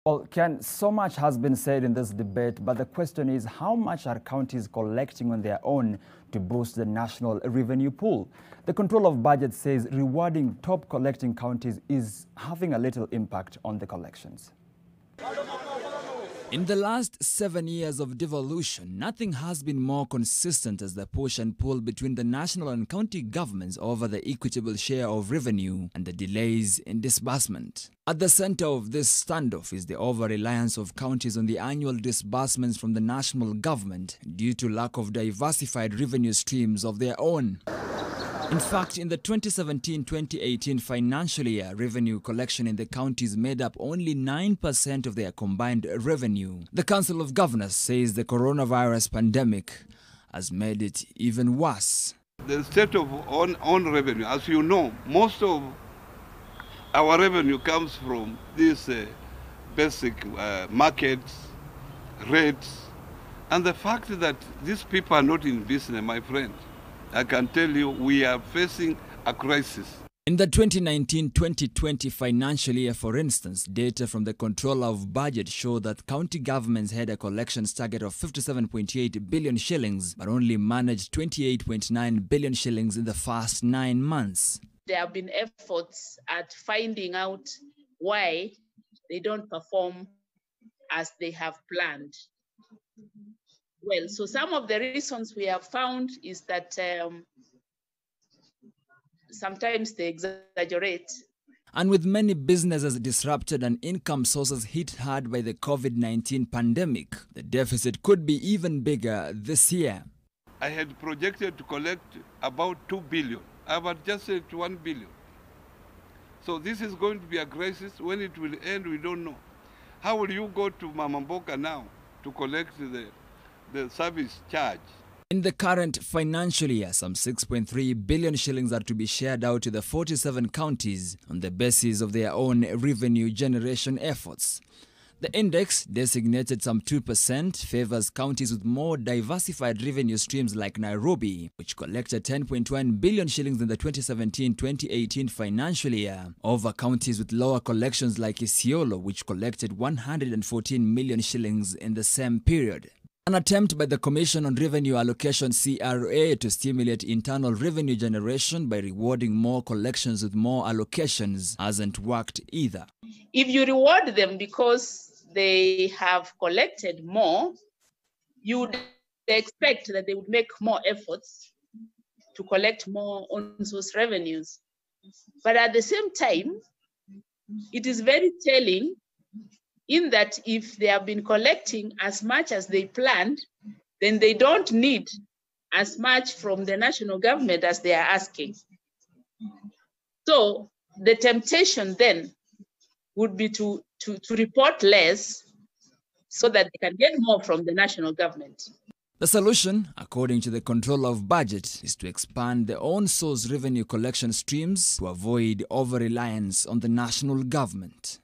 Well, Ken, so much has been said in this debate, but the question is how much are counties collecting on their own to boost the national revenue pool? The control of budget says rewarding top collecting counties is having a little impact on the collections. In the last 7 years of devolution, nothing has been more consistent as the push and pull between the national and county governments over the equitable share of revenue and the delays in disbursement. At the center of this standoff is the over-reliance of counties on the annual disbursements from the national government due to lack of diversified revenue streams of their own. In fact, in the 2017-2018 financial year, revenue collection in the counties made up only 9% of their combined revenue. The Council of Governors says the coronavirus pandemic has made it even worse. The state of own revenue, as you know, most of our revenue comes from these basic markets, rates, and the fact that these people are not in business, my friend, I can tell you we are facing a crisis. In the 2019-2020 financial year, for instance, data from the Controller of Budget show that county governments had a collections target of 57.8 billion shillings, but only managed 28.9 billion shillings in the first 9 months. There have been efforts at finding out why they don't perform as they have planned. Well, so some of the reasons we have found is that sometimes they exaggerate. And with many businesses disrupted and income sources hit hard by the COVID-19 pandemic, the deficit could be even bigger this year. I had projected to collect about 2 billion. I have adjusted to 1 billion. So this is going to be a crisis. When it will end, we don't know. How will you go to Mama Mboka now to collect the service charge? In the current financial year, some 6.3 billion shillings are to be shared out to the 47 counties on the basis of their own revenue generation efforts. The index, designated some 2%, favors counties with more diversified revenue streams like Nairobi, which collected 10.1 billion shillings in the 2017-2018 financial year, over counties with lower collections like Isiolo, which collected 114 million shillings in the same period. An attempt by the Commission on Revenue Allocation (CRA) to stimulate internal revenue generation by rewarding more collections with more allocations hasn't worked either. If you reward them because they have collected more, you would expect that they would make more efforts to collect more on-source revenues. But at the same time, it is very telling in that if they have been collecting as much as they planned, then they don't need as much from the national government as they are asking. So the temptation then would be to report less so that they can get more from the national government. The solution, according to the Controller of Budget, is to expand the own-source revenue collection streams to avoid over-reliance on the national government.